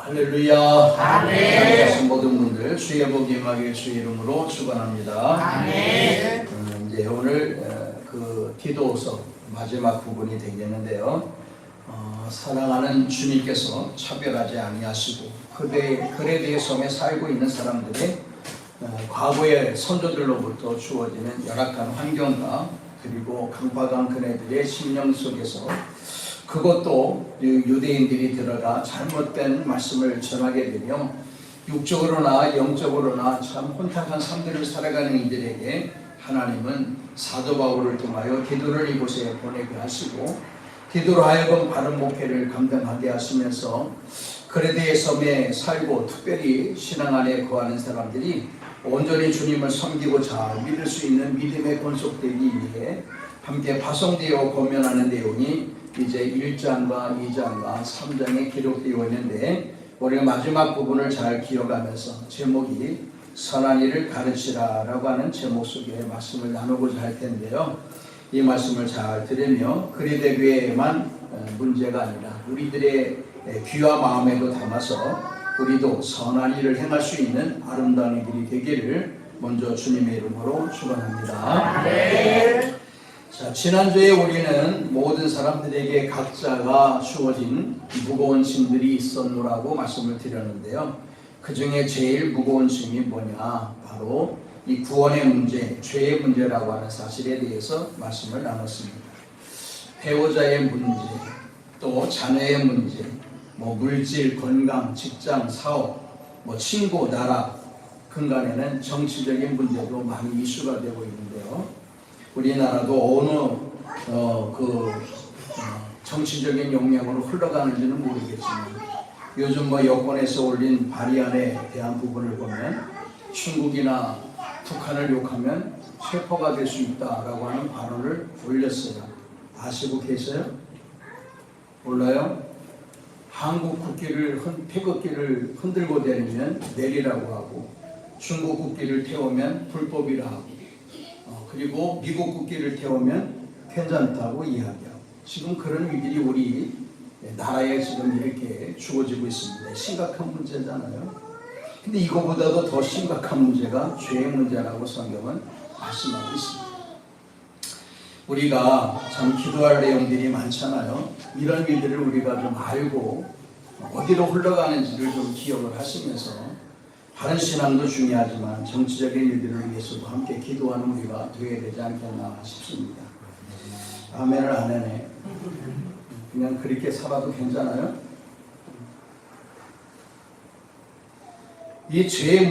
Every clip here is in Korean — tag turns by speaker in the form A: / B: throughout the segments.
A: 할렐루야.
B: 아멘.
A: 모든 분들 주의 복 임하게 주의 이름으로 축원합니다.
B: 아멘.
A: 이제 오늘 그 디도서 마지막 부분이 되겠는데요. 사랑하는 주님께서 차별하지 아니하시고 그에 대해 섬에 살고 있는 사람들의 과거의 선조들로부터 주어지는 열악한 환경과 그리고 강박한 그네들의 심령 속에서 그것도 유대인들이 들어가 잘못된 말씀을 전하게 되며 육적으로나 영적으로나 참 혼탁한 삶들을 살아가는 이들에게 하나님은 사도 바울을 통하여 디도를 이곳에 보내게 하시고 디도로 하여금 바른 목회를 감당하게 하시면서 그레데의 섬에 살고 특별히 신앙 안에 거하는 사람들이 온전히 주님을 섬기고 잘 믿을 수 있는 믿음에 권속되기 위해 함께 파송되어 고면하는 내용이 이제 1장과 2장과 3장에 기록되어 있는데 우리가 마지막 부분을 잘 기억하면서 제목이 선한 일을 가르치라 라고 하는 제목 속에 말씀을 나누고자 할 텐데요. 이 말씀을 잘 들으며 그리데 교회에만 문제가 아니라 우리들의 귀와 마음에도 담아서 우리도 선한 일을 행할 수 있는 아름다운 이들이 되기를 먼저 주님의 이름으로 축원합니다.
B: 네.
A: 자, 지난주에 우리는 모든 사람들에게 각자가 주어진 무거운 짐들이 있었노라고 말씀을 드렸는데요. 그 중에 제일 무거운 짐이 뭐냐? 바로 이 구원의 문제, 죄의 문제라고 하는 사실에 대해서 말씀을 나눴습니다. 배우자의 문제, 또 자녀의 문제, 물질, 건강, 직장, 사업, 친구, 나라, 근간에는 정치적인 문제도 많이 이슈가 되고 있는데요. 우리나라도 어느 정치적인 영향으로 흘러가는지는 모르겠지만 요즘 여권에서 올린 발의안에 대한 부분을 보면 중국이나 북한을 욕하면 체포가 될 수 있다라고 하는 발언을 올렸어요. 아시고 계세요? 몰라요? 한국 국기를 태극기를 흔들고 다니면 내리라고 하고 중국 국기를 태우면 불법이라 하고 그리고 미국 국기를 태우면 괜찮다고 이야기하고 지금 그런 일들이 우리 나라에 지금 이렇게 주어지고 있습니다. 심각한 문제잖아요. 근데 이거보다도 더 심각한 문제가 죄의 문제라고 성경은 말씀하고 있습니다. 우리가 참 기도할 내용들이 많잖아요. 이런 일들을 우리가 좀 알고 어디로 흘러가는지를 좀 기억을 하시면서 바른 신앙도 중요하지만 정치적인 일들을 위해서도 함께 기도하는 우리가 되어야 되지 않겠나 싶습니다. 아멘을 안 하네. 그냥 그렇게 살아도 괜찮아요? 이 죄의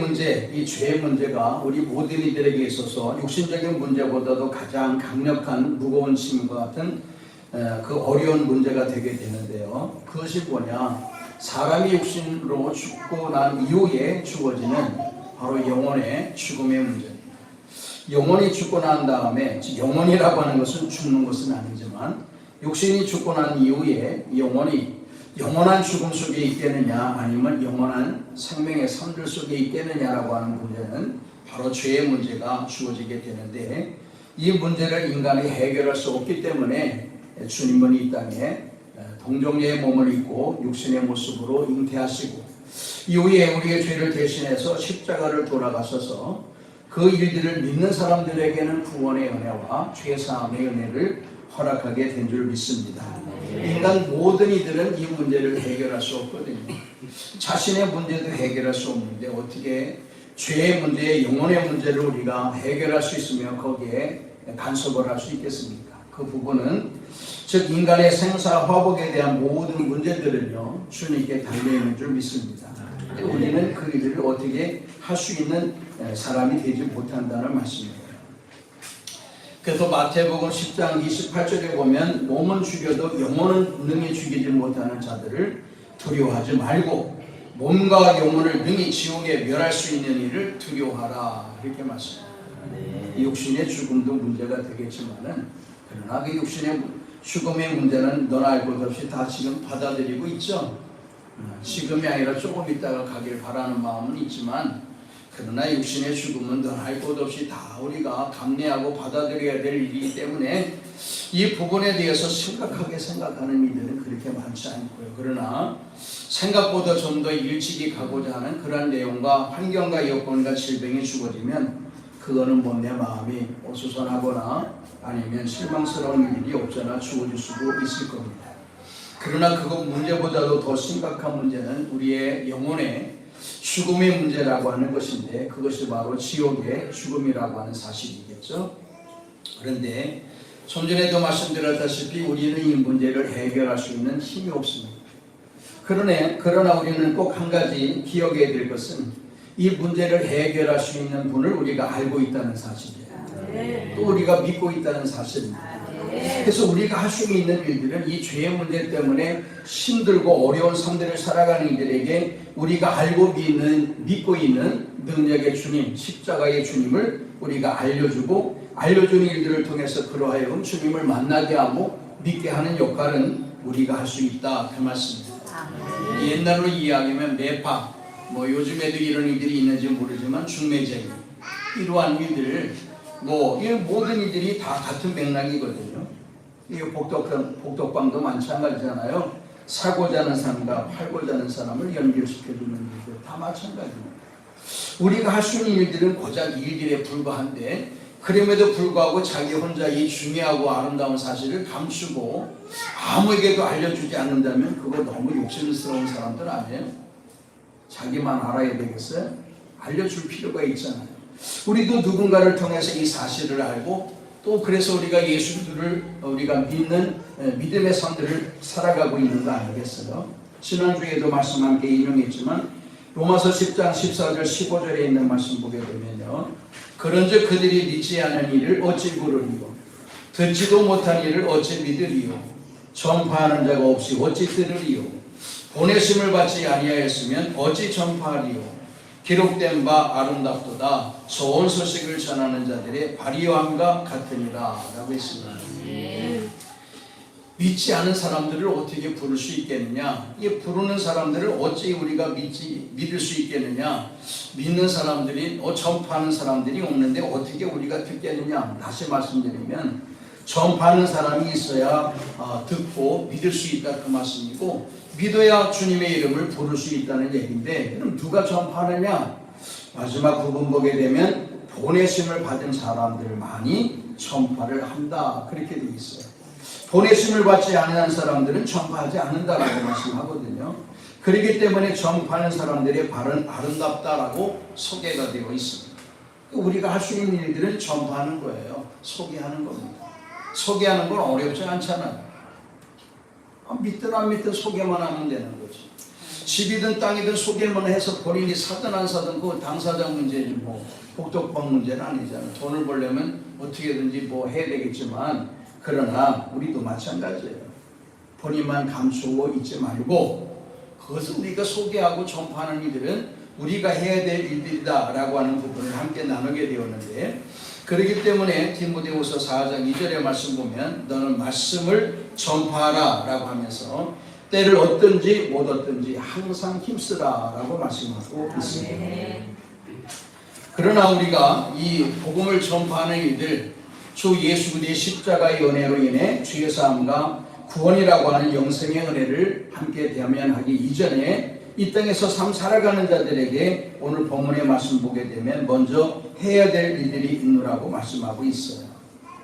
A: 문제가 우리 모든 이들에게 있어서 육신적인 문제보다도 가장 강력한 무거운 짐과 같은 그 어려운 문제가 되게 되는데요. 그것이 뭐냐? 사람이 육신으로 죽고 난 이후에 주어지는 바로 영혼의 죽음의 문제입니다. 영혼이 죽고 난 다음에, 영혼이라고 하는 것은 죽는 것은 아니지만 육신이 죽고 난 이후에 영혼이 영원한 죽음 속에 있겠느냐 아니면 영원한 생명의 삶들 속에 있겠느냐라고 하는 문제는 바로 죄의 문제가 주어지게 되는데 이 문제를 인간이 해결할 수 없기 때문에 주님은 이 땅에 동정녀의 몸을 입고 육신의 모습으로 잉태하시고 이후에 우리의 죄를 대신해서 십자가를 돌아가셔서 그 일들을 믿는 사람들에게는 구원의 은혜와 죄사함의 은혜를 허락하게 된 줄 믿습니다. 인간 모든 이들은 이 문제를 해결할 수 없거든요. 자신의 문제도 해결할 수 없는데 어떻게 죄의 문제, 영혼의 문제를 우리가 해결할 수 있으며 거기에 간섭을 할 수 있겠습니까? 그 부분은 즉 인간의 생사 화복에 대한 모든 문제들은요 주님께 달려있는 줄 믿습니다. 우리는 그 일을 어떻게 할 수 있는 사람이 되지 못한다는 말씀입니다. 그래서 마태복음 10장 28절에 보면 몸은 죽여도 영혼은 능히 죽이지 못하는 자들을 두려워하지 말고 몸과 영혼을 능히 지옥에 멸할 수 있는 일을 두려워하라 이렇게 말씀합니다. 육신의 죽음도 문제가 되겠지만은 그러나 그 육신의 죽음의 문제는 너나 알 것 없이 다 지금 받아들이고 있죠. 지금이 아니라 조금 있다가 가길 바라는 마음은 있지만 그러나 육신의 죽음은 너나 알 것 없이 다 우리가 감내하고 받아들여야 될 일이기 때문에 이 부분에 대해서 심각하게 생각하는 이들은 그렇게 많지 않고요. 그러나 생각보다 좀 더 일찍이 가고자 하는 그러한 내용과 환경과 여건과 질병이 주어지면 그거는 뭐 내 마음이 어수선하거나 아니면 실망스러운 일이 없잖아 주어질 수도 있을 겁니다. 그러나 그것 문제보다도 더 심각한 문제는 우리의 영혼의 죽음의 문제라고 하는 것인데 그것이 바로 지옥의 죽음이라고 하는 사실이겠죠. 그런데 좀 전에도 말씀드렸다시피 우리는 이 문제를 해결할 수 있는 힘이 없습니다. 그러나 우리는 꼭 한 가지 기억해야 될 것은 이 문제를 해결할 수 있는 분을 우리가 알고 있다는 사실이에요. 또 우리가 믿고 있다는 사실입니다. 그래서 우리가 할 수 있는 일들은 이 죄의 문제 때문에 힘들고 어려운 삶들을 살아가는 이들에게 우리가 믿고 있는 능력의 주님, 십자가의 주님을 우리가 알려주는 일들을 통해서 그러하여금 주님을 만나게 하고 믿게 하는 역할은 우리가 할 수 있다 그 말씀입니다. 옛날로 이야기하면 매파, 요즘에도 이런 일들이 있는지 모르지만 중매쟁이, 이러한 일들, 이 모든 일들이 다 같은 맥락이거든요. 이 복덕방도 마찬가지잖아요. 사고자 하는 사람과 팔고자 하는 사람을 연결시켜주는 일들 다 마찬가지입니다. 우리가 할 수 있는 일들은 고작 일들에 불과한데 그럼에도 불구하고 자기 혼자 이 중요하고 아름다운 사실을 감추고 아무에게도 알려주지 않는다면 그거 너무 욕심스러운 사람들 아니에요? 자기만 알아야 되겠어요? 알려줄 필요가 있잖아요. 우리도 누군가를 통해서 이 사실을 알고 또 그래서 우리가 예수를 우리가 믿는 믿음의 삶들을 살아가고 있는 거 아니겠어요? 지난주에도 말씀 함께 인용했지만 로마서 10장 14절 15절에 있는 말씀 보게 되면요, 그런즉 그들이 믿지 않은 일을 어찌 부르리요 듣지도 못한 일을 어찌 믿으리요 전파하는 자가 없이 어찌 들으리요 보내심을 받지 아니하였으면 어찌 전파하리요 기록된 바 아름답도다 좋은 소식을 전하는 자들의 발휘함과 같으니라 라고 했습니다. 믿지 않은 사람들을 어떻게 부를 수 있겠느냐? 이 부르는 사람들을 어찌 우리가 믿을 수 있겠느냐? 믿는 사람들이 전파하는 사람들이 없는데 어떻게 우리가 듣겠느냐? 다시 말씀드리면 전파하는 사람이 있어야 듣고 믿을 수 있다 그 말씀이고 믿어야 주님의 이름을 부를 수 있다는 얘기인데 그럼 누가 전파하느냐? 마지막 부분 보게 되면 보내심을 받은 사람들만이 전파를 한다 그렇게 되어 있어요. 보내심을 받지 않은 사람들은 전파하지 않는다라고 말씀하거든요. 그렇기 때문에 전파하는 사람들의 발은 아름답다라고 소개가 되어 있습니다. 우리가 할 수 있는 일들은 전파하는 거예요. 소개하는 겁니다. 소개하는 건 어렵지 않잖아요. 믿든 안 믿든 소개만 하면 되는 거지. 집이든 땅이든 소개만 해서 본인이 사든 안 사든 그 당사자 문제지 복덕방 문제는 아니잖아요. 돈을 벌려면 어떻게든지 해야 되겠지만 그러나 우리도 마찬가지예요. 본인만 감추고 있지 말고 그것을 우리가 소개하고 전파하는 일들은 우리가 해야 될 일들이다 라고 하는 부분을 함께 나누게 되었는데 그렇기 때문에 디모데후서 4장 2절의 말씀 보면 너는 말씀을 전파하라 라고 하면서 때를 얻든지 못 얻든지 항상 힘쓰라 라고 말씀하고 있습니다. 그러나 우리가 이 복음을 전파하는 일들 주 예수 그리스도의 십자가의 은혜로 인해 주의 사함과 구원이라고 하는 영생의 은혜를 함께 대면하기 이전에 이 땅에서 삶 살아가는 자들에게 오늘 본문의 말씀 보게 되면 먼저 해야 될 일들이 있노라고 말씀하고 있어요.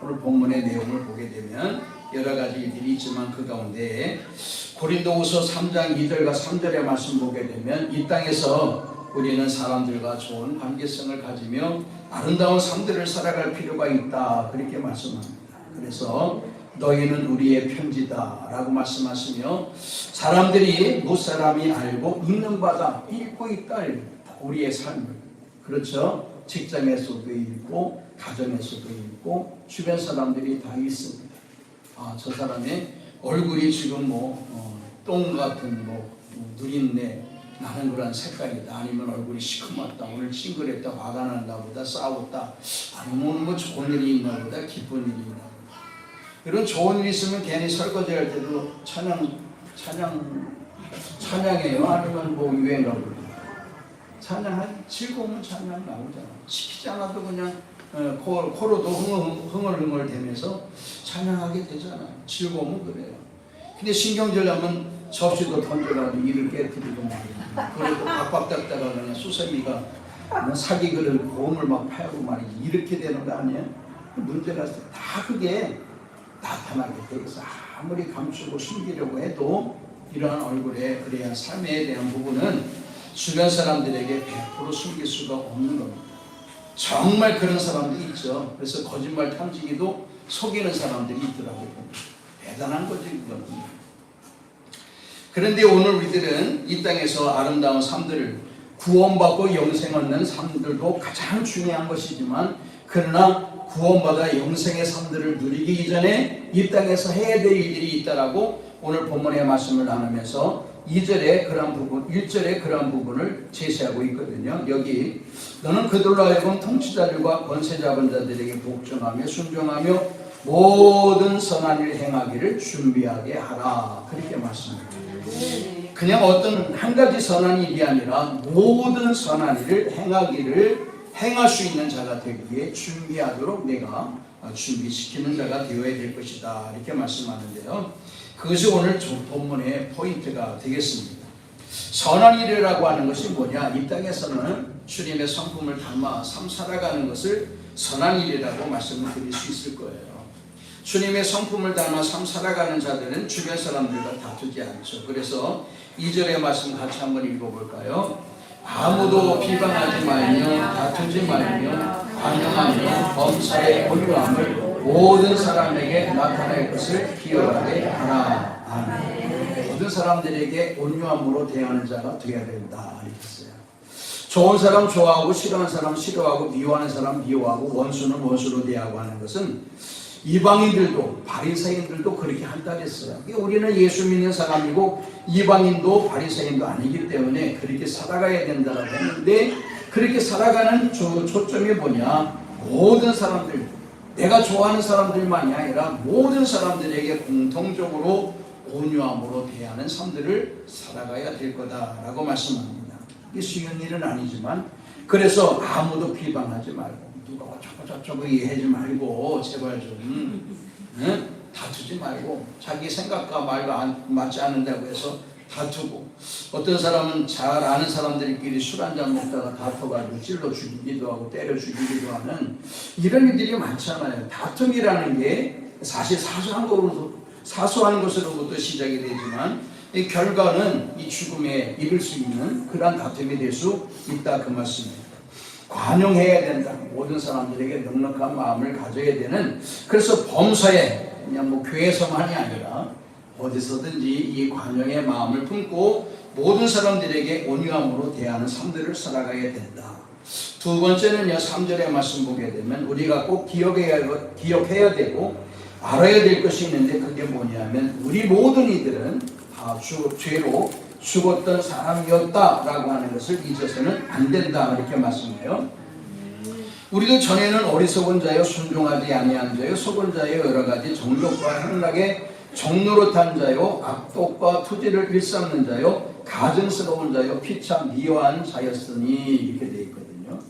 A: 오늘 본문의 내용을 보게 되면 여러 가지 일들이 있지만 그 가운데 고린도후서 3장 2절과 3절의 말씀 보게 되면 이 땅에서 우리는 사람들과 좋은 관계성을 가지며 아름다운 삶들을 살아갈 필요가 있다 그렇게 말씀합니다. 그래서 너희는 우리의 편지다 라고 말씀하시며 사람들이 무사람이 알고 읽는 바다 읽고 있다 우리의 삶을 그렇죠. 직장에서도 읽고 가정에서도 읽고 주변 사람들이 다 있습니다. 저 사람의 얼굴이 지금 똥 같은 누린내 나는 그런 색깔이다. 아니면 얼굴이 시커멓다. 오늘 찡그렸다. 화가 난다 보다 싸웠다. 아니면 좋은 일이 있나 보다 기쁜 일이 있나 보다. 이런 좋은 일이 있으면 괜히 설거지 할 때도 찬양해요. 아니면 유행가 부르고. 찬양할 즐거우면 찬양 나오잖아. 시키지 않아도 그냥 코로도 흥얼흥얼 대면서 찬양하게 되잖아. 즐거우면 그래요. 근데 신경질 나면 접시도 던져가지고 이를 깨뜨리고 말이야. 그래도 박박닥다가 그냥 수세미가 사기 그릇 고음을 막 파고 말이지. 이렇게 되는 거 아니야? 문제가 다 그게 나타나게 돼 있어. 아무리 감추고 숨기려고 해도 이러한 얼굴에 그래야 삶에 대한 부분은 주변 사람들에게 100% 숨길 수가 없는 겁니다. 정말 그런 사람들이 있죠. 그래서 거짓말 탐지기도 속이는 사람들이 있더라고요. 대단한 거지 그거는. 그런데 오늘 우리들은 이 땅에서 아름다운 삶들을 구원받고 영생 얻는 삶들도 가장 중요한 것이지만, 그러나 구원받아 영생의 삶들을 누리기 이전에 이 땅에서 해야 될 일들이 있다라고 오늘 본문의 말씀을 나누면서 2절에 그런 부분, 1절에 그런 부분을 제시하고 있거든요. 여기 너는 그들로 하여금 통치자들과 권세 잡은 자들에게 복종하며 순종하며 모든 선한 일 행하기를 준비하게 하라. 그렇게 말씀합니다. 그냥 어떤 한 가지 선한 일이 아니라 모든 선한 일을 행할 수 있는 자가 되기 위해 준비하도록 내가 준비시키는 자가 되어야 될 것이다. 이렇게 말씀하는데요. 그것이 오늘 본문의 포인트가 되겠습니다. 선한 일이라고 하는 것이 뭐냐? 이 땅에서는 주님의 성품을 닮아 삶 살아가는 것을 선한 일이라고 말씀을 드릴 수 있을 거예요. 주님의 성품을 닮아 삶 살아가는 자들은 주변 사람들과 다투지 않죠. 그래서 2절의 말씀 같이 한번 읽어볼까요? 아무도 비방하지 말며 다투지 말며 관용하며 범사에 온유함을 모든 사람에게 나타낼 것을 기억하게 하라. 아멘. 모든 사람들에게 온유함으로 대하는 자가 되어야 된다. 이렇게 했어요. 좋은 사람 좋아하고 싫어하는 사람 싫어하고 미워하는 사람 미워하고 원수는 원수로 대하고 하는 것은 이방인들도 바리새인들도 그렇게 한다 했어요. 우리는 예수 믿는 사람이고 이방인도 바리새인도 아니기 때문에 그렇게 살아가야 된다고 했는데, 그렇게 살아가는 초점이 뭐냐? 모든 사람들, 내가 좋아하는 사람들만이 아니라 모든 사람들에게 공통적으로 온유함으로 대하는 삶들을 살아가야 될 거다라고 말씀합니다. 이게 쉬운 일은 아니지만, 그래서 아무도 비방하지 말고 누가 저거 이해하지 말고 제발 좀 다투지 말고, 자기 생각과 말과 맞지 않는다고 해서 다투고, 어떤 사람은 잘 아는 사람들끼리 술 한잔 먹다가 다퉈가지고 찔러 죽이기도 하고 때려 죽이기도 하는 이런 일들이 많잖아요. 다툼이라는 게 사실 사소한 것으로부터 시작이 되지만 이 결과는 이 죽음에 이를 수 있는 그러한 다툼이 될 수 있다, 그 말씀입니다. 관용해야 된다. 모든 사람들에게 넉넉한 마음을 가져야 되는, 그래서 범사에 그냥 뭐 교회에서만이 아니라 어디서든지 이 관용의 마음을 품고 모든 사람들에게 온유함으로 대하는 삶들을 살아가야 된다. 두 번째는요, 3절의 말씀 보게 되면 우리가 꼭 기억해야 되고 알아야 될 것이 있는데, 그게 뭐냐면 우리 모든 이들은 다 죄로 죽었던 사람이었다라고 하는 것을 잊어서는 안 된다. 이렇게 말씀해요. 우리도 전에는 어리석은 자여 순종하지 아니한 자여 속은 자여 여러 가지 정욕과 행락에 종노릇한 자요 악독과 투지를 일삼는 자요 가증스러운 자요 피차 미워한 자였으니, 이렇게 되어 있거든요.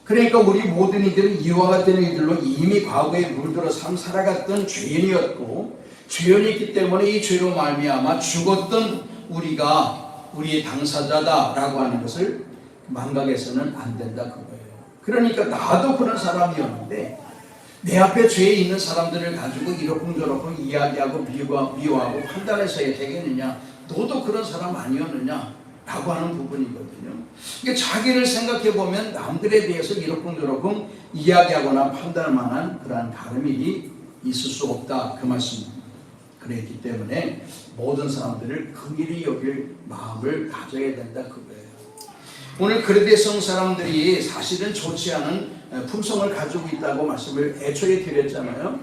A: 그러니까 우리 모든 이들은 이와 같은 이들로 이미 과거에 물들어 삶 살아갔던 죄인이었고, 죄인이기 때문에 이 죄로 말미암아 죽었던 우리가 우리의 당사자다라고 하는 것을 망각해서는 안 된다, 그거예요. 그러니까 나도 그런 사람이었는데 내 앞에 죄에 있는 사람들을 가지고 이러쿵저러쿵 이야기하고 미워하고 판단해서야 되겠느냐? 너도 그런 사람 아니었느냐? 라고 하는 부분이거든요. 이게 자기를 생각해 보면 남들에 대해서 이러쿵저러쿵 이야기하거나 판단할 만한 그러한 다름이 있을 수 없다, 그 말씀입니다. 그랬기 때문에 모든 사람들을 긍휼히 여길 마음을 가져야 된다, 그거예요. 오늘 그레데성 사람들이 사실은 좋지 않은 품성을 가지고 있다고 말씀을 애초에 드렸잖아요.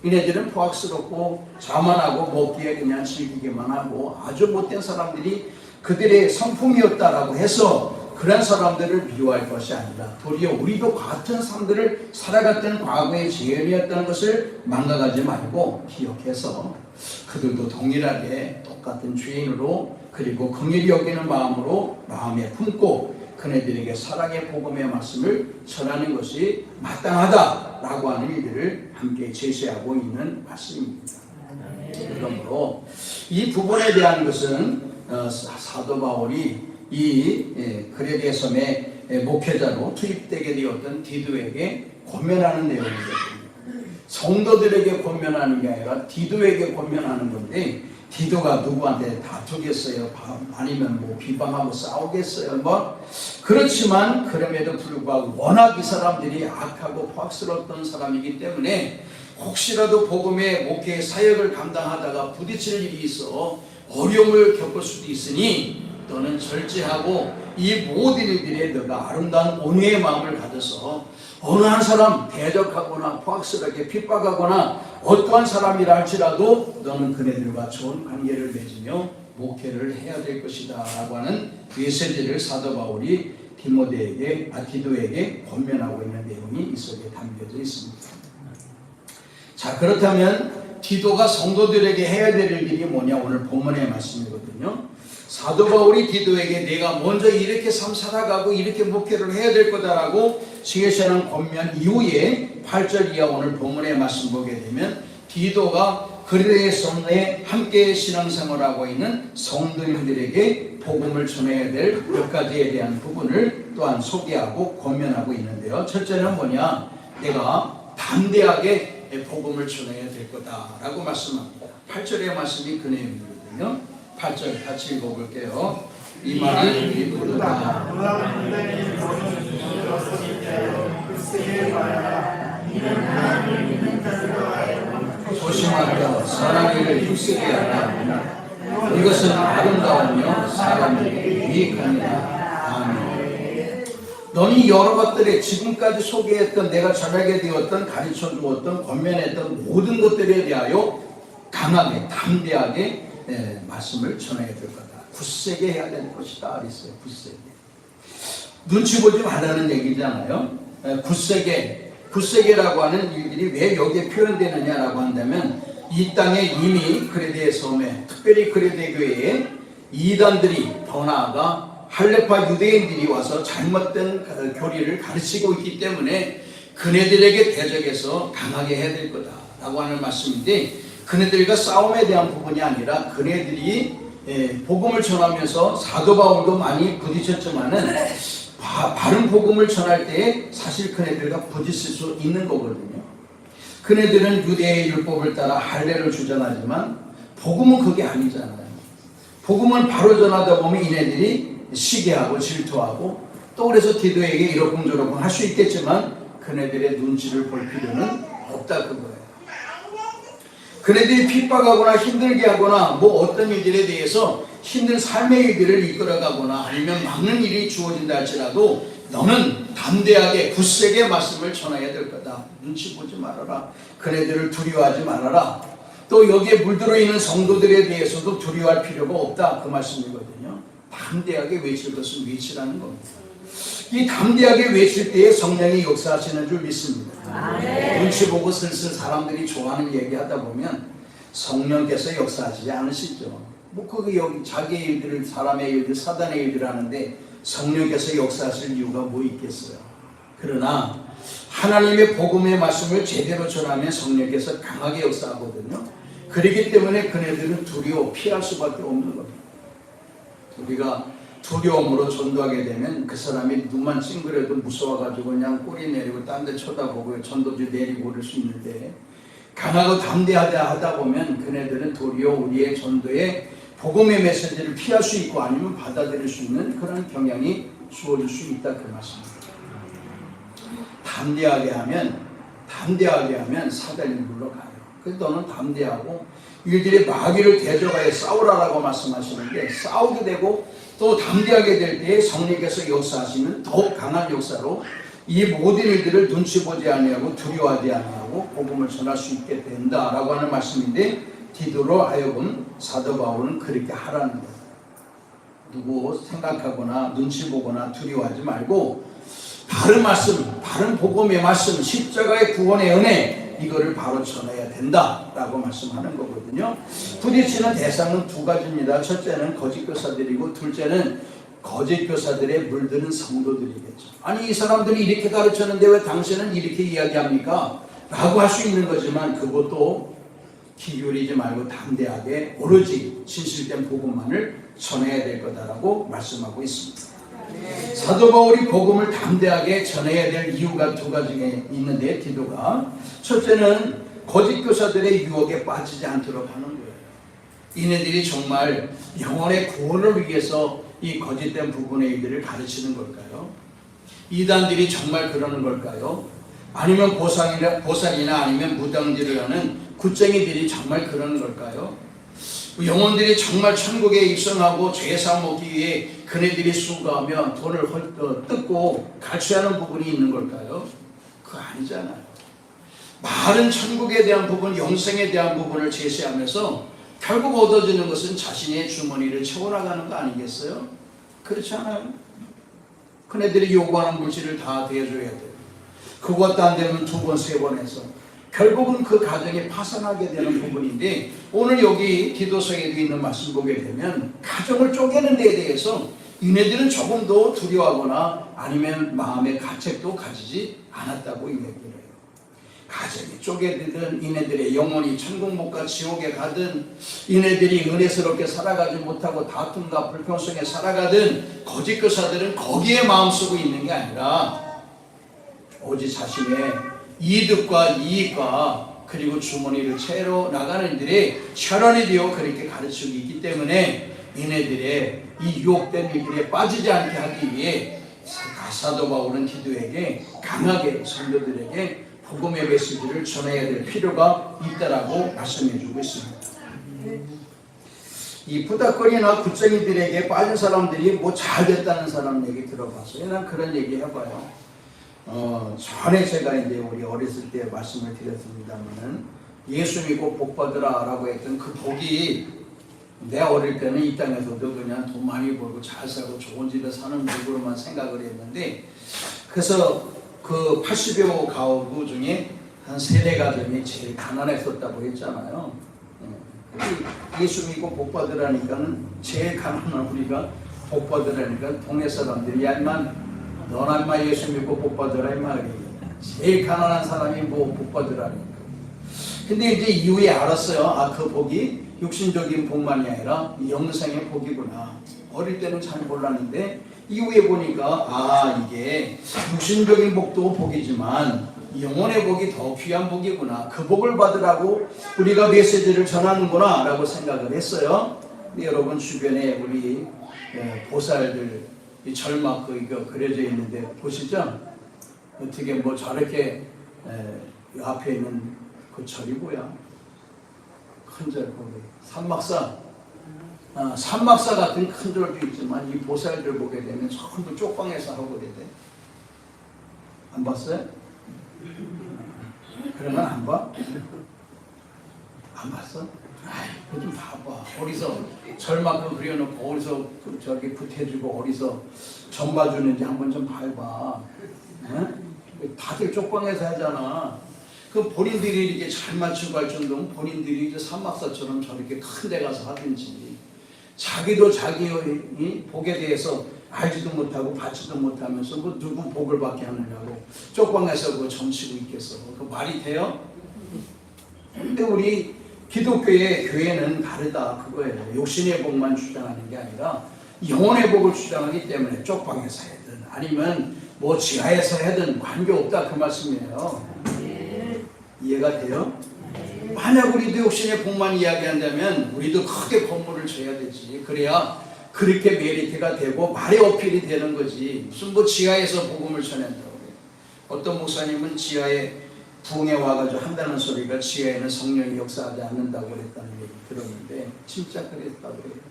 A: 이네들은 포악스럽고 자만하고 먹기에 그냥 즐기기만 하고 아주 못된 사람들이 그들의 성품이었다라고 해서 그런 사람들을 미워할 것이 아니라 도리어 우리도 같은 삶들을 살아갔던 과거의 죄인이었다는 것을 망각하지 말고 기억해서 그들도 동일하게 똑같은 죄인으로, 그리고 긍휼히 여기는 마음으로 마음에 품고 그네들에게 사랑의 복음의 말씀을 전하는 것이 마땅하다라고 하는 일들을 함께 제시하고 있는 말씀입니다. 그러므로 이 부분에 대한 것은 사도 바울이 이 그레데 섬의 목회자로 투입되게 되었던 디도에게 권면하는 내용이거든요. 성도들에게 권면하는 게 아니라 디도에게 권면하는 건데, 디도가 누구한테 다투겠어요? 아니면 뭐 비방하고 싸우겠어요? 뭐 그렇지만 그럼에도 불구하고 워낙 이 사람들이 악하고 포악스러웠던 사람이기 때문에 혹시라도 복음의 목회 사역을 감당하다가 부딪힐 일이 있어 어려움을 겪을 수도 있으니 너는 절제하고 이 모든 일들에 너가 아름다운 온유의 마음을 가져서 어느 한 사람 대적하거나 포악스럽게 핍박하거나 어떠한 사람이라 할지라도 너는 그네들과 좋은 관계를 맺으며 목회를 해야 될 것이다 라고 하는 메시지를 사도 바울이 디도에게 권면하고 있는 내용이 이 속에 담겨져 있습니다. 자, 그렇다면 디도가 성도들에게 해야 될 일이 뭐냐, 오늘 본문의 말씀이거든요. 사도 바울이 디도에게 내가 먼저 이렇게 삶 살아가고 이렇게 목회를 해야 될 거다라고 제시하는 권면 이후에 8절 이하 오늘 본문의 말씀 보게 되면 디도가 그레데 섬에 함께 신앙생활하고 있는 성도님들에게 복음을 전해야 될 몇 가지에 대한 부분을 또한 소개하고 권면하고 있는데요. 첫째는 뭐냐, 내가 담대하게 복음을 전해야 될 거다라고 말씀합니다. 8절의 말씀이 그 내용이거든요. 8절 같이 읽어볼게요. 이 말이 이쁘다. 조심하여 사람에게 힘쓰게 하라. 이것은 아름다우며 사람에게 유익하니라. 아멘. 너는 여러 것들에 지금까지 소개했던, 내가 전하게 되었던, 가르쳐 주었던, 권면했던 모든 것들에 대하여 강하게 담대하게 말씀을 전해야 될 거다. 굳세게 해야 될 것이다. 그랬어요. 굳세게. 눈치 보지 말라는 얘기잖아요. 굳세게라고 하는 일들이 왜 여기에 표현되느냐라고 한다면, 이 땅에 이미 그레데 섬에, 특별히 그레데 교회에 이단들이, 더 나아가 할레파 유대인들이 와서 잘못된 교리를 가르치고 있기 때문에 그네들에게 대적해서 강하게 해야 될 거다라고 하는 말씀인데, 그네들과 싸움에 대한 부분이 아니라 그네들이 복음을 전하면서 사도 바울도 많이 부딪혔지만은 바른 복음을 전할 때에 사실 그네들과 부딪힐 수 있는 거거든요. 그네들은 유대의 율법을 따라 할례를 주장하지만 복음은 그게 아니잖아요. 복음은 바로 전하다 보면 이네들이 시기하고 질투하고, 또 그래서 디도에게 이러쿵저러쿵 할 수 있겠지만 그네들의 눈치를 볼 필요는 없다 그거예요. 그네들이 핍박하거나 힘들게 하거나 뭐 어떤 일들에 대해서 힘든 삶의 일들을 이끌어가거나 아니면 막는 일이 주어진다 할지라도 너는 담대하게 굳세게 말씀을 전해야 될 거다. 눈치 보지 말아라. 그네들을 두려워하지 말아라. 또 여기에 물들어 있는 성도들에 대해서도 두려워할 필요가 없다. 그 말씀이거든요. 담대하게 외칠 것은 외치라는 겁니다. 이 담대하게 외칠 때에 성령이 역사하시는 줄 믿습니다. 눈치 보고 슬슬 사람들이 좋아하는 얘기 하다 보면 성령께서 역사하시지 않으시죠. 뭐 그게 여기 자기의 일들을, 사람의 일들, 사단의 일들을 하는데 성령께서 역사하실 이유가 뭐 있겠어요. 그러나 하나님의 복음의 말씀을 제대로 전하면 성령께서 강하게 역사하거든요. 그렇기 때문에 그네들은 두려워 피할 수밖에 없는 겁니다. 우리가 두려움으로 전도하게 되면 그 사람이 눈만 찡그려도 무서워가지고 그냥 꼬리 내리고 딴 데 쳐다보고 전도지 내리고 그럴 수 있는데, 강하고 담대하다 하다 보면 그네들은 도리어 우리의 전도에 복음의 메시지를 피할 수 있고 아니면 받아들일 수 있는 그런 경향이 주어질 수 있다 그 말씀입니다. 담대하게 하면 사단이 물러가요. 그래서 너는 담대하고 일들의 마귀를 대적하여 싸우라라고 말씀하시는데, 싸우게 되고 또 담대하게 될 때에 성령께서 역사하시면 더욱 강한 역사로 이 모든 일들을 눈치 보지 아니하고 두려워하지 아니하고 복음을 전할 수 있게 된다라고 하는 말씀인데, 디도로 하여금 사도 바울은 그렇게 하라는 거예요. 누구 생각하거나 눈치 보거나 두려워하지 말고 바른 말씀, 바른 복음의 말씀, 십자가의 구원의 은혜, 이거를 바로 전해야 된다라고 말씀하는 거거든요. 부딪히는 대상은 두 가지입니다. 첫째는 거짓 교사들이고, 둘째는 거짓 교사들에 물드는 성도들이겠죠. 아니 이 사람들이 이렇게 가르쳤는데 왜 당신은 이렇게 이야기합니까? 라고 할 수 있는 거지만 그것도 기울이지 말고 담대하게 오로지 진실된 복음만을 전해야 될 거다라고 말씀하고 있습니다. 사도 바울이 복음을 담대하게 전해야 될 이유가 두 가지가 있는데 디도가 첫째는 거짓 교사들의 유혹에 빠지지 않도록 하는 거예요. 이네들이 정말 영혼의 구원을 위해서 이 거짓된 부분의 일들을 가르치는 걸까요? 이단들이 정말 그러는 걸까요? 아니면 보살이나 아니면 무당질을 하는 굿쟁이들이 정말 그러는 걸까요? 영혼들이 정말 천국에 입성하고 죄사함 얻기 위해 그네들이 수고하며 돈을 뜯고 갈취하는 부분이 있는 걸까요? 그거 아니잖아요. 말은 천국에 대한 부분, 영생에 대한 부분을 제시하면서 결국 얻어지는 것은 자신의 주머니를 채워나가는 거 아니겠어요? 그렇지 않아요? 그네들이 요구하는 물질을 다 대줘야 돼요. 그것도 안 되면 두 번, 세 번 해서 결국은 그 가정이 파산하게 되는 부분인데 오늘 여기 디도서에도 있는 말씀 보게 되면 가정을 쪼개는 데에 대해서 이네들은 조금도 두려워하거나 아니면 마음의 가책도 가지지 않았다고 얘기를 해요. 가정이 쪼개지든 이네들의 영혼이 천국 못 가 지옥에 가든 이네들이 은혜스럽게 살아가지 못하고 다툼과 불평성에 살아가든 거짓 교사들은 거기에 마음 쓰고 있는 게 아니라 오직 자신의 이득과 이익과 그리고 주머니를 채로 나가는 일들이 혈안이 되어 그렇게 가르치고 있기 때문에 이네들의 이 유혹된 일들에 빠지지 않게 하기 위해 사도 바울은 디도에게 강하게 성도들에게 복음의 메시지를 전해야 될 필요가 있다라고 말씀해 주고 있습니다. 이 부닥거리나 굿쟁이들에게 빠진 사람들이 뭐 잘됐다는 사람 얘기 들어봤어요. 난 그런 얘기 해봐요. 전에 제가 이제 우리 어렸을 때 말씀을 드렸습니다만은 예수 믿고 복 받으라 라고 했던 그 복이 내 어릴 때는 이 땅에서도 그냥 돈 많이 벌고 잘 살고 좋은 집에 사는 복으로만 생각을 했는데 그래서 그 80여 가구 중에 한 3-4 가정이 제일 가난했었다고 했잖아요. 예수 믿고 복 받으라니까는 제일 가난한 우리가 복 받으라니까 동네 사람들이 야 인마 너나 인마 예수 믿고 복 받으라 인마 제일 가난한 사람이 뭐 복 받으라니까. 근데 이제 이후에 알았어요. 아, 그 복이 육신적인 복만이 아니라 영생의 복이구나. 어릴 때는 잘 몰랐는데 이후에 보니까 아, 이게 육신적인 복도 복이지만 영혼의 복이 더 귀한 복이구나. 그 복을 받으라고 우리가 메시지를 전하는구나 라고 생각을 했어요. 근데 여러분 주변에 우리 보살들 이 절막 이거 그려져 있는데 보시죠? 어떻게 뭐 저렇게 앞에 있는 그 절이 뭐야? 큰 절 거기 산막사. 산막사 같은 큰 절도 있지만 이 보살들 보게 되면 전부 쪽방에서 하고 그래 돼. 안 봤어요? 그러면 안 봐? 안 봤어? 아이, 좀 봐봐. 어디서 절막을 그려놓고 어디서 저기 붙여주고 어디서 점 봐주는지 한번 좀 봐봐. 응? 다들 쪽방에서 하잖아. 그 본인들이 이렇게 잘 맞추고 할 정도면 본인들이 이제 산막사처럼 저렇게 큰 데 가서 하든지 자기도 자기 복에 대해서 알지도 못하고 받지도 못하면서 뭐 누구 복을 받게 하느냐고 쪽방에서 그거 점치고 있겠어. 그 말이 돼요? 근데 우리 기독교의 교회는 다르다 그거예요. 욕심의 복만 주장하는 게 아니라 영혼의 복을 주장하기 때문에 쪽방에서 하든 아니면 뭐 지하에서 하든 관계없다 그 말씀이에요. 이해가 돼요? 만약 우리도 욕심의 복만 이야기한다면 우리도 크게 건물을 줘야 되지. 그래야 그렇게 메리트가 되고 말의 어필이 되는 거지. 무슨 뭐 지하에서 복음을 전한다고 그래요. 어떤 목사님은 지하에 부흥에 와가지고 한다는 소리가 지하에는 성령이 역사하지 않는다고 그랬다는 얘기 들었는데 진짜 그랬다고 그래요.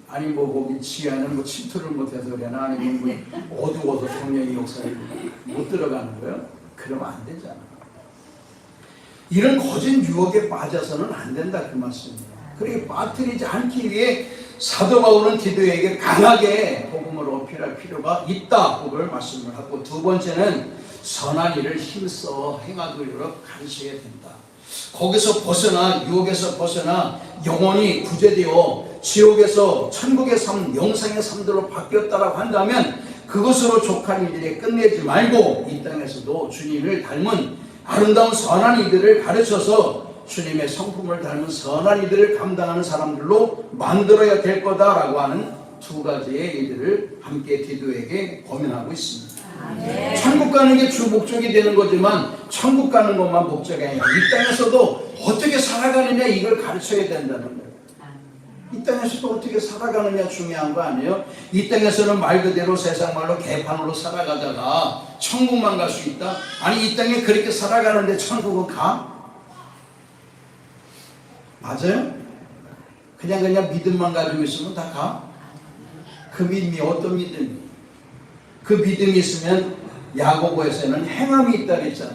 A: 아니 뭐 거기 지하는 뭐 침투를 못해서 그러나 아니면 뭐 어두워서 성령이 역사에 못 들어가는 거예요? 그러면 안 되잖아. 이런 거짓 유혹에 빠져서는 안 된다 그 말씀이에요. 그렇게 빠뜨리지 않기 위해 사도 바울은 디도에게 강하게 복음을 어필할 필요가 있다 그걸 말씀을 하고 두 번째는 선한 일을 힘써 행하도록 가르쳐야 된다. 거기서 벗어나 유혹에서 벗어나 영혼이 구제되어 지옥에서 천국의 삶, 영생의 삶들로 바뀌었다라고 한다면 그것으로 족한 일들에 끝내지 말고 이 땅에서도 주님을 닮은 아름다운 선한 이들을 가르쳐서 주님의 성품을 닮은 선한 이들을 감당하는 사람들로 만들어야 될 거다라고 하는 두 가지의 일들을 함께 디도에게 고민하고 있습니다. 천국 가는 게 주 목적이 되는 거지만 천국 가는 것만 목적이 아니라 이 땅에서도 어떻게 살아가느냐 이걸 가르쳐야 된다는 거예요. 이 땅에서도 어떻게 살아가느냐 중요한 거 아니에요? 이 땅에서는 말 그대로 세상 말로 개판으로 살아가다가 천국만 갈 수 있다? 아니 이 땅에 그렇게 살아가는데 천국은 가? 맞아요? 그냥 믿음만 가지고 있으면 다 가? 그 믿음이 어떤 믿음이? 그 믿음이 있으면 야고보에서는 행함이 있다 그랬잖아.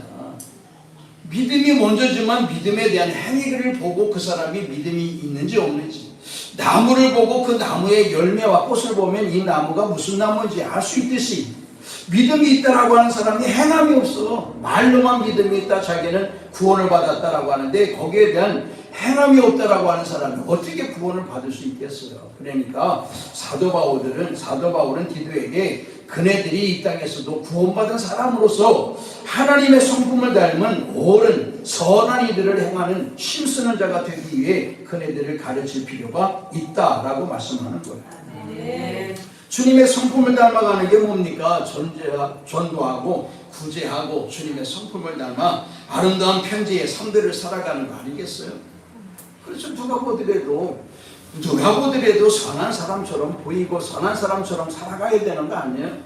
A: 믿음이 먼저지만 믿음에 대한 행위를 보고 그 사람이 믿음이 있는지 없는지, 나무를 보고 그 나무의 열매와 꽃을 보면 이 나무가 무슨 나무인지 알 수 있듯이 믿음이 있다라고 하는 사람이 행함이 없어. 말로만 믿음이 있다, 자기는 구원을 받았다라고 하는데 거기에 대한 행함이 없다라고 하는 사람이 어떻게 구원을 받을 수 있겠어요? 그러니까 사도 바울은 디도에게 그네들이 이 땅에서도 구원받은 사람으로서 하나님의 성품을 닮은 옳은 선한 이들을 행하는 힘쓰는 자가 되기 위해 그네들을 가르칠 필요가 있다라고 말씀하는 거예요. 주님의 성품을 닮아가는 게 뭡니까? 전도하고 구제하고 주님의 성품을 닮아 아름다운 편지의 삶들을 살아가는 거 아니겠어요? 그래서 누가 보더라도 선한 사람처럼 보이고 선한 사람처럼 살아가야 되는 거 아니에요?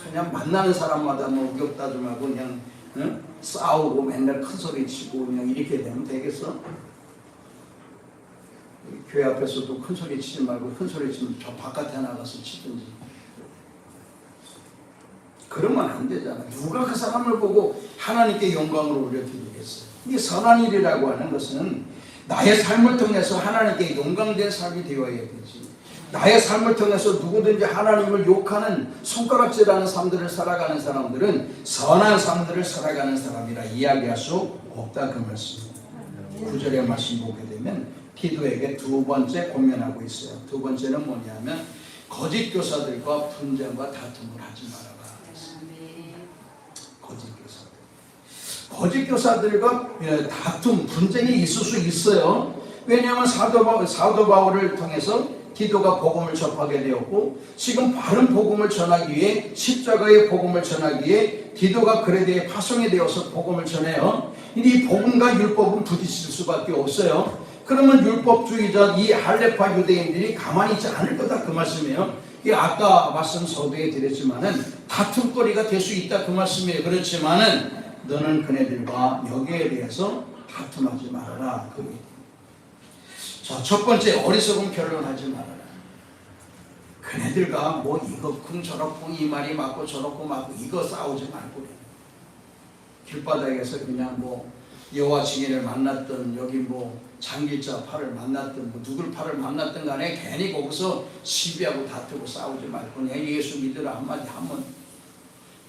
A: 그냥 만나는 사람마다 뭐 우격다짐하고 그냥 싸우고 맨날 큰 소리 치고 그냥 이렇게 되면 되겠어? 교회 앞에서도 큰 소리 치지 말고 큰 소리 치면 저 바깥에 나가서 치든지. 그러면 안 되잖아. 누가 그 사람을 보고 하나님께 영광을 올려드리겠어요? 이게 선한 일이라고 하는 것은 나의 삶을 통해서 하나님께 영광된 삶이 되어야 되지. 나의 삶을 통해서 누구든지 하나님을 욕하는 손가락질하는 삶들을 살아가는 사람들은 선한 삶들을 살아가는 사람이라 이야기할 수 없다 그 말씀입니다. 9절의 말씀 보게 되면 디도에게 두 번째 고민하고 있어요. 두 번째는 뭐냐면 거짓 교사들과 분쟁과 다툼을 하지 말아라. 거짓 교사들과 다툼, 분쟁이 있을 수 있어요. 왜냐하면 사도 바울을 통해서 디도가 복음을 접하게 되었고 지금 바른 복음을 전하기 위해 십자가의 복음을 전하기 위해 디도가 그레데에 파송이 되어서 복음을 전해요. 이 복음과 율법은 부딪힐 수밖에 없어요. 그러면 율법주의자 이 할레파 유대인들이 가만히 있지 않을 거다 그 말씀이에요. 이게 아까 말씀 서두에 드렸지만은 다툼거리가 될 수 있다 그 말씀이에요. 그렇지만은 너는 그네들과 여기에 대해서 다툼하지 말아라. 자, 첫 번째 어리석은 결론하지 말아라. 그네들과 뭐 이거 쿵 저렇쿵 이 말이 맞고 저렇고 맞고 이거 싸우지 말고 길바닥에서 그냥 뭐 여호와 증인을 만났던 여기 뭐 장길자 팔을 만났던 뭐 누굴 팔을 만났던 간에 괜히 거기서 시비하고 다투고 싸우지 말고 그냥 예수 믿으라 한마디 하면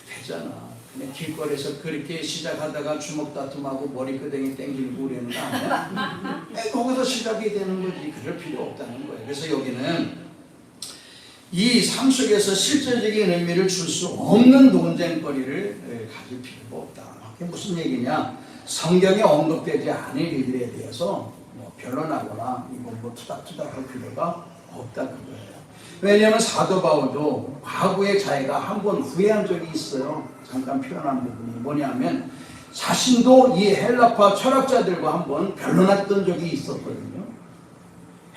A: 되잖아. 그냥 길거리에서 그렇게 시작하다가 주먹 다툼하고 머리끄댕이 땡기고 그러는 거 아니야? 거기서 시작이 되는 거지. 그럴 필요 없다는 거예요. 그래서 여기는 이 삶 속에서 실질적인 의미를 줄 수 없는 논쟁거리를 가질 필요가 없다. 그게 무슨 얘기냐? 성경에 언급되지 않은 일들에 대해서 뭐 변론하거나 이거 뭐 투닥투닥할 필요가 없다 그거예요. 왜냐하면 사도 바울도 과거의 자기가 한 번 후회한 적이 있어요. 잠깐 표현한 부분이 뭐냐면 자신도 이 헬라파 철학자들과 한번 변론했던 적이 있었거든요.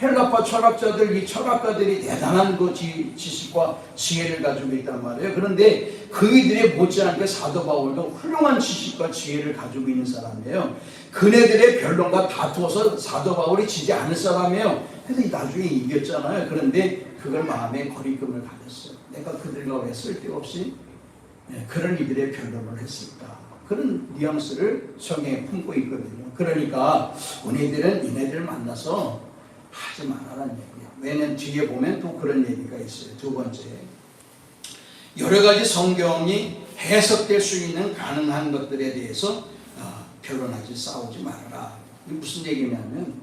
A: 헬라파 철학자들, 이 철학가들이 대단한 그 지식과 지혜를 가지고 있단 말이에요. 그런데 그이들의 못지않게 사도 바울도 훌륭한 지식과 지혜를 가지고 있는 사람이에요. 그네들의 변론과 다투어서 사도 바울이 지지 않을 사람이에요. 그래서 나중에 이겼잖아요. 그런데 그걸 마음에 거리낌을 가졌어요. 내가 그들과 왜 쓸데없이 그런 이들의 변론을 했을까? 그런 뉘앙스를 성경에 품고 있거든요. 그러니까 우리들은 이네들을 만나서 하지 말라는 얘기예요. 왜냐면 뒤에 보면 또 그런 얘기가 있어요. 두 번째, 여러 가지 성경이 해석될 수 있는 가능한 것들에 대해서 변론하지 싸우지 말아라. 이게 무슨 얘기냐면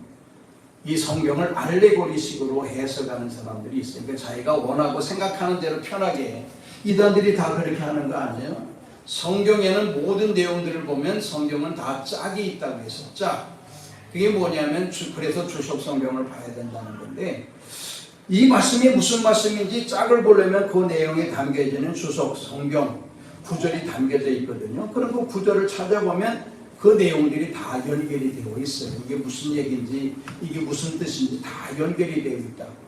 A: 이 성경을 알레고리식으로 해석하는 사람들이 있어요. 그러니까 자기가 원하고 생각하는 대로 편하게. 이단들이 다 그렇게 하는 거 아니에요? 성경에는 모든 내용들을 보면 성경은 다 짝이 있다고 해서 짝. 그게 뭐냐면 그래서 주석 성경을 봐야 된다는 건데, 이 말씀이 무슨 말씀인지 짝을 보려면 그 내용에 담겨지는 주석 성경 구절이 담겨져 있거든요. 그럼 그 구절을 찾아보면 그 내용들이 다 연결이 되어 있어요. 이게 무슨 얘기인지, 이게 무슨 뜻인지 다 연결이 되어 있다고.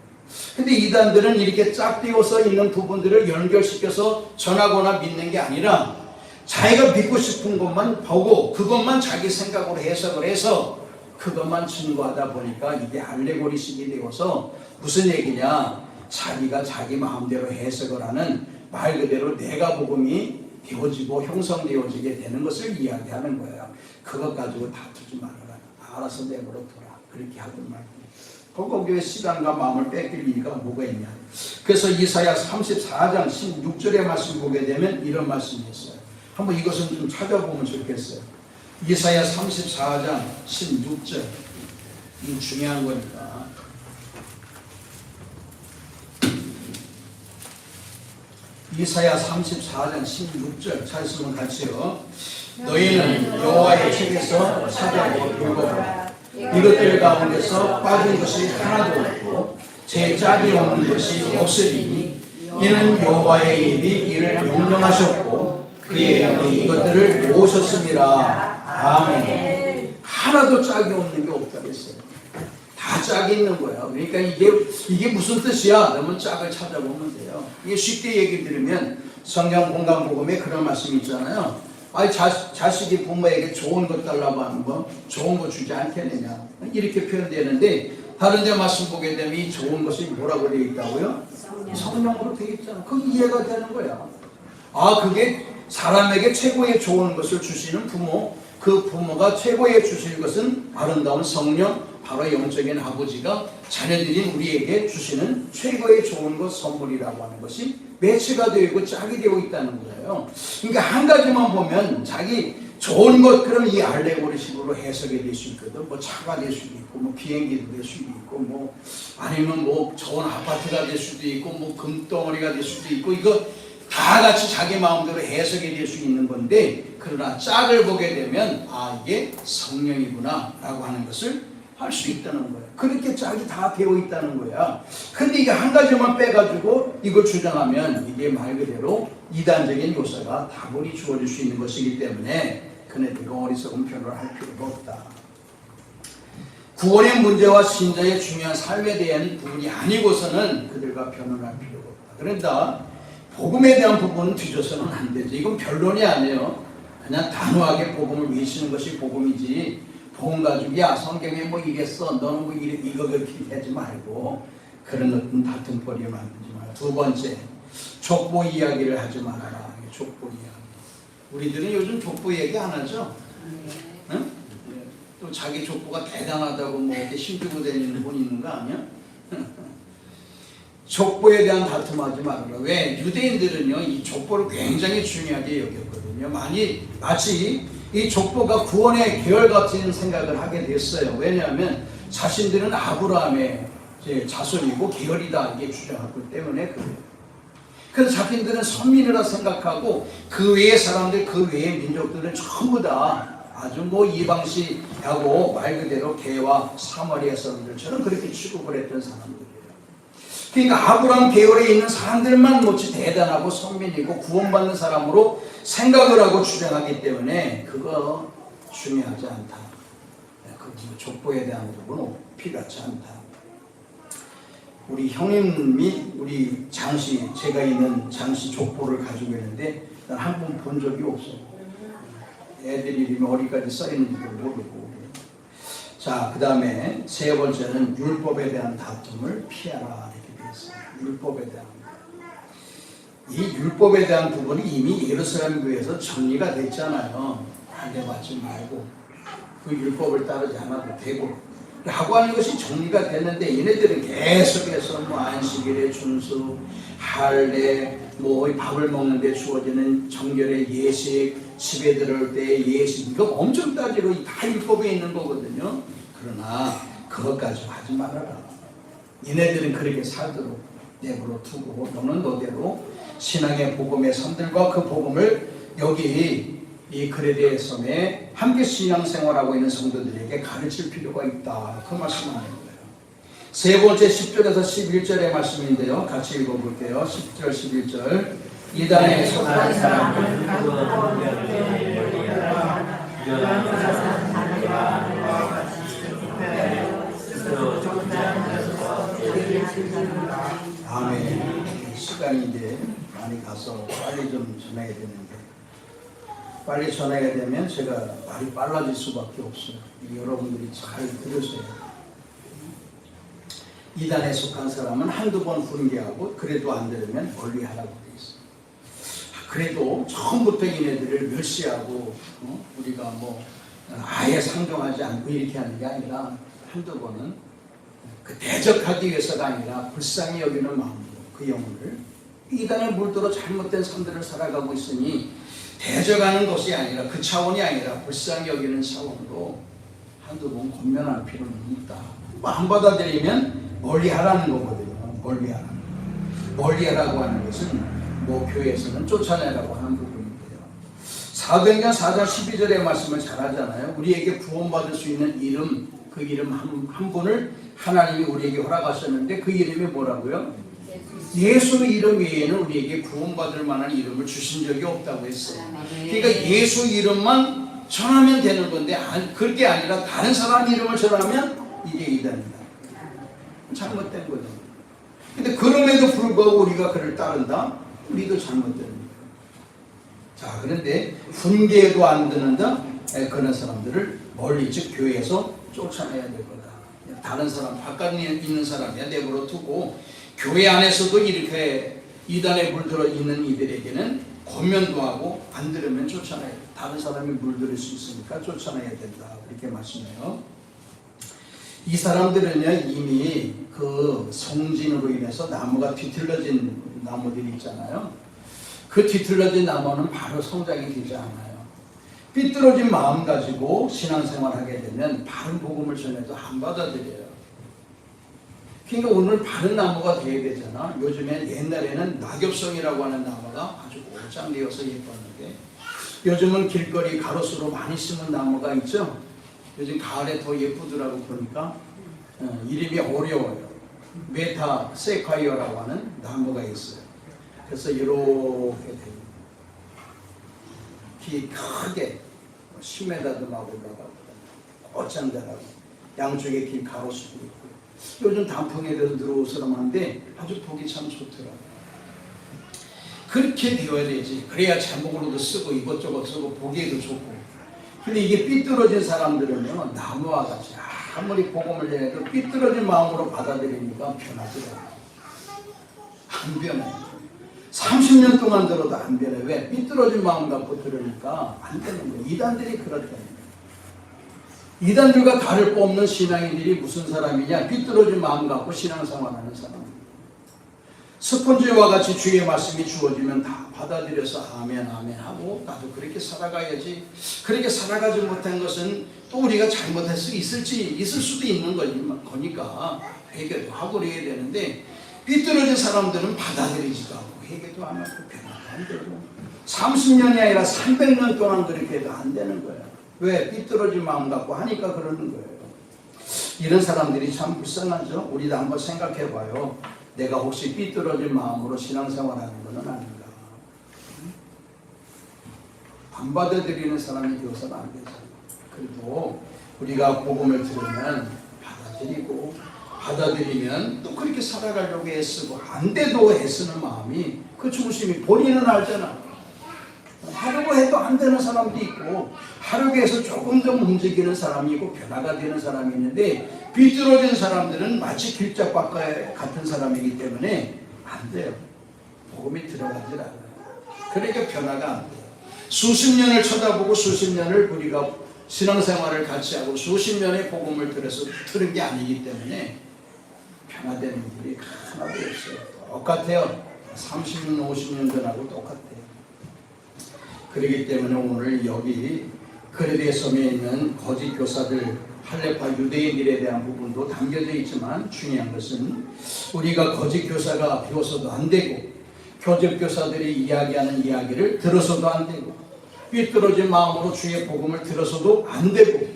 A: 근데 이단들은 이렇게 짝 띄워서 있는 부분들을 연결시켜서 전하거나 믿는 게 아니라 자기가 믿고 싶은 것만 보고 그것만 자기 생각으로 해석을 해서 그것만 증거하다 보니까 이게 알레고리식이 되어서 무슨 얘기냐, 자기가 자기 마음대로 해석을 하는 말 그대로 내가 복음이 되어지고 형성되어지게 되는 것을 이야기하는 거예요. 그것 가지고 다투지 말아라. 알아서 내버려 둬라. 그렇게 하든 말든. 거기에 시간과 마음을 뺏길 이유가 뭐가 있냐. 그래서 이사야 34장 16절의 말씀 보게 되면 이런 말씀이 있어요. 한번 이것은 좀 찾아보면 좋겠어요. 이사야 34장 16절. 이 중요한 거니까. 이사야 34장 16절 찾으시면 같이요. 너희는 여호와의 책에서 찾아보고 읽어보라. 이것들 가운데서 빠진 것이 하나도 없고 제 짝이 없는 것이 없으리니 이는 여호와의 입이 이를 명령하셨고 그의 영이 이것들을 모으셨습니다. 아멘. 하나도 짝이 없는 게 없다고 했어요. 다 짝이 있는 거야. 그러니까 이게 무슨 뜻이야? 그러면 짝을 찾아보면 돼요. 이게 쉽게 얘기 들으면 성경 공감복음에 그런 말씀이 있잖아요. 아니 자식이 부모에게 좋은 것 달라고 하는 거 좋은 거 주지 않겠느냐 이렇게 표현되는데, 다른 데 말씀 보게 되면 이 좋은 것이 뭐라고 되어 있다고요? 성령으로 되어 있잖아. 그게 이해가 되는 거야. 아, 그게 사람에게 최고의 좋은 것을 주시는 부모, 그 부모가 최고의 주실 것은 아름다운 성령, 바로 영적인 아버지가 자녀들인 우리에게 주시는 최고의 좋은 것 선물이라고 하는 것이 매체가 되어 있고 짝이 되어 있다는 거예요. 그러니까 한 가지만 보면 자기 좋은 것, 그러면 이 알레고리식으로 해석이 될 수 있거든. 뭐 차가 될 수도 있고, 뭐 비행기도 될 수도 있고, 뭐 아니면 뭐 좋은 아파트가 될 수도 있고, 뭐 금덩어리가 될 수도 있고, 이거 다 같이 자기 마음대로 해석이 될 수 있는 건데, 그러나 짝을 보게 되면 아, 이게 성령이구나 라고 하는 것을 할 수 있다는 거예요. 그렇게 짝이 다 되어 있다는 거야. 근데 이게 한 가지만 빼가지고 이걸 주장하면 이게 말 그대로 이단적인 요소가 다분히 주어질 수 있는 것이기 때문에 그네들은 어리석은 표현을 할 필요가 없다. 구원의 문제와 신자의 중요한 삶에 대한 부분이 아니고서는 그들과 변론할 필요가 없다. 그런데 복음에 대한 부분은 뒤져서는 안 되죠. 이건 변론이 아니에요. 그냥 단호하게 복음을 외치는 것이 복음이지, 복음 가지고 야 성경에 뭐 이랬어 너는 뭐 이거 그렇게 하지 말고 그런 것은 다툼거리에 만들지 마라. 두 번째, 족보 이야기를 하지 말아라. 족보 이야기. 우리들은 요즘 족보 얘기 안 하죠? 응? 또 자기 족보가 대단하다고 뭐 이렇게 힘주고 다니는 분 있는 거 아니야? 족보에 대한 다툼하지 말아라. 왜? 유대인들은요 이 족보를 굉장히 중요하게 여겼거든요. 마치 이 족보가 구원의 계열 같은 생각을 하게 됐어요. 왜냐하면 자신들은 아브라함의 자손이고 계열이다 이게 주장하기 때문에 그래요. 그래서 자신들은 선민이라 생각하고 그 외의 사람들, 그 외의 민족들은 전부 다 아주 뭐 이방시하고 말 그대로 개와 사마리아 사람들처럼 그렇게 취급을 했던 사람들이에요. 그러니까 아브라함 계열에 있는 사람들만 못지 대단하고 선민이고 구원받는 사람으로 생각을 하고 주장하기 때문에 그거 중요하지 않다. 그 족보에 대한 부분은 필요하지 않다. 우리 형님이 우리 장씨, 제가 있는 장씨 족보를 가지고 있는데 난 한 번 본 적이 없어요. 애들 이름이 어디까지 써있는지도 모르고. 자, 그 다음에 세 번째는 율법에 대한 다툼을 피하라 이렇게 되어 있어요. 율법에 대한. 이 율법에 대한 부분이 이미 예루살렘 교회에서 정리가 됐잖아요. 반대받지 말고 그 율법을 따르지 않아도 되고 라고 하는 것이 정리가 됐는데, 얘네들은 계속해서 뭐 안식일의 준수, 할례, 뭐 밥을 먹는 데 주어지는 정결의 예식, 집에 들어올 때 예수, 이거 엄청 따지고 다 율법에 있는 거거든요. 그러나 그것 가지고 하지 말아라. 얘네들은 그렇게 살도록 내버려 두고 너는 너대로 신앙의 복음의 선들과 그 복음을 여기 이 그레데 섬에 함께 신앙생활하고 있는 성도들에게 가르칠 필요가 있다. 그 말씀하는 거예요. 세 번째 10절에서 11절의 말씀인데요. 같이 읽어볼게요. 10절 11절. 이단에 속한 사람은 아멘. 시간이 이제 많이 가서 빨리 좀 전해야 되는데, 빨리 전해야 되면 제가 말이 빨라질 수밖에 없어요. 여러분들이 잘 들으세요. 이단에 속한 사람은 한두 번 훈계하고 그래도 안 들으면 멀리하라고 돼 있어요. 그래도 처음부터 얘네들을 멸시하고 우리가 뭐 아예 상종하지 않고 이렇게 하는 게 아니라 한두 번은 그 대적하기 위해서가 아니라 불쌍히 여기는 마음으로 그 영혼을 이단에 물들어 잘못된 삶들을 살아가고 있으니 대적하는 것이 아니라 그 차원이 아니라 불쌍히 여기는 차원으로 한두 번 권면할 필요는 있다. 안 받아들이면 멀리하라는 거거든요. 멀리하라고 하는 것은 뭐 교회에서는 쫓아내라고 하는 부분인데요. 사도행전 4장 12절의 말씀을 잘 하잖아요. 우리에게 구원받을 수 있는 이름, 그 이름 한 분을 하나님이 우리에게 허락하셨는데 그 이름이 뭐라고요? 예수 이름 외에는 우리에게 구원받을 만한 이름을 주신 적이 없다고 했어요. 그러니까 예수 이름만 전하면 되는 건데 그게 아니라 다른 사람 이름을 전하면 이게 이단이다. 잘못된 거죠. 근데 그럼에도 불구하고 우리가 그를 따른다? 우리도 잘못된 거예요. 자, 그런데 훈계에도 안 듣는다? 그런 사람들을 멀리, 즉 교회에서 쫓아내야 될 거다. 다른 사람, 바깥에 있는 사람이야 내버려 두고 교회 안에서도 이렇게 이단에 물들어 있는 이들에게는 권면도 하고 안 들으면 쫓아내야 돼. 다른 사람이 물들일 수 있으니까 쫓아내야 된다. 그렇게 말씀해요. 이 사람들은요 이미 그 송진으로 인해서 나무가 뒤틀러진 나무들이 있잖아요. 그 뒤틀러진 나무는 바로 성장이 되지 않아요. 삐뚤어진 마음 가지고 신앙생활하게 되면 바른 복음을 전해도 안 받아들여요. 그러니까 오늘 바른 나무가 되어야 되잖아. 요즘엔 옛날에는 낙엽송이라고 하는 나무가 아주 고장되어서 예뻤는데 요즘은 길거리 가로수로 많이 심은 나무가 있죠. 요즘 가을에 더 예쁘더라고 보니까 이름이 어려워요. 메타 세콰이어라고 하는 나무가 있어요. 그래서 이렇게 됩니다. 키 크게 10m도 막 올라가고 꽃장자라고 양쪽에 긴 가로수도 있고요. 요즘 단풍에도 들어오서만한데 아주 보기 참 좋더라고요. 그렇게 되어야 되지. 그래야 제목으로도 쓰고 이것저것 쓰고 보기에도 좋고. 근데 이게 삐뚤어진 사람들은요 나무와 같이 아무리 복음을 전해도 삐뚤어진 마음으로 받아들이니까 변하더라고요. 안 변해요. 30년 동안 들어도 안 변해. 왜? 삐뚤어진 마음 갖고 들으니까 안 되는 거예요. 이단들이 그렇다니까. 이단들과 다를 거 없는 신앙인들이 무슨 사람이냐? 삐뚤어진 마음 갖고 신앙생활하는 사람. 스폰지와 같이 주의 말씀이 주어지면 다 받아들여서 아멘 아멘 하고 나도 그렇게 살아가야지. 그렇게 살아가지 못한 것은 또 우리가 잘못할 수 있을 수도 있는 거니까 회개도 하고 그래야 되는데 삐뚤어진 사람들은 받아들이지도 않고 회개도 안 하고 변화도 안 되고 30년이 아니라 300년 동안 그렇게 해도 안 되는 거예요. 왜? 삐뚤어진 마음 갖고 하니까 그러는 거예요. 이런 사람들이 참 불쌍하죠. 우리도 한번 생각해 봐요. 내가 혹시 삐뚤어진 마음으로 신앙생활하는 것은 아닌가. 안 받아들이는 사람이 되어서는 안 되죠. 그래도 우리가 복음을 들으면 받아들이면 또 그렇게 살아가려고 애쓰고 안 돼도 애쓰는 마음이 그 중심이 본인은 알잖아. 하려고 해도 안 되는 사람도 있고 하려고 해서 조금 더 움직이는 사람이 있고 변화가 되는 사람이 있는데 삐뚤어진 사람들은 마치 길잡과 같은 사람이기 때문에 안 돼요. 복음이 들어가질 않아요. 그러니까 변화가 안 돼요. 수십 년을 쳐다보고 수십 년을 우리가 신앙생활을 같이 하고 수십 년의 복음을 들은 게 아니기 때문에 변화되는 일이 하나도 없어요. 똑같아요. 30년, 50년 전하고 똑같아요. 그렇기 때문에 오늘 여기 그레데 섬에 있는 거짓 교사들 할레파 유대인들에 대한 부분도 담겨져 있지만 중요한 것은 우리가 거짓 교사가 비로소도 안 되고 거짓 교사들이 이야기하는 이야기를 들어서도 안 되고 삐뚤어진 마음으로 주의 복음을 들어서도 안 되고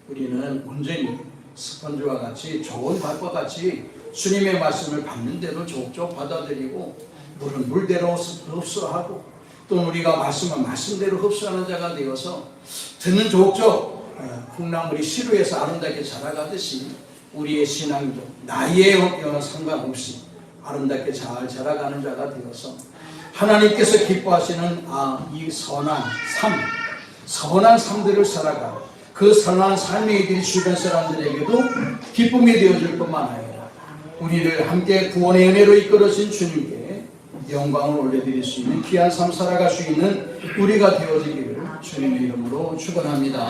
A: 우리는 온전히 스펀지와 같이 좋은 밭과 같이 주님의 말씀을 받는 대로 족족 받아들이고 물은 물대로 흡수하고 또 우리가 말씀은 말씀대로 흡수하는 자가 되어서 듣는 족족 콩나물이 시루에서 아름답게 자라가듯이 우리의 신앙도 나이에 상관없이 아름답게 잘 자라가는 자가 되어서 하나님께서 기뻐하시는 이 선한 삶들을 살아가 그 선한 삶의 일이 주변 사람들에게도 기쁨이 되어줄 뿐만 아니라 우리를 함께 구원의 은혜로 이끌어진 주님께 영광을 올려드릴 수 있는 귀한 삶 살아갈 수 있는 우리가 되어지기를 주님의 이름으로 축원합니다.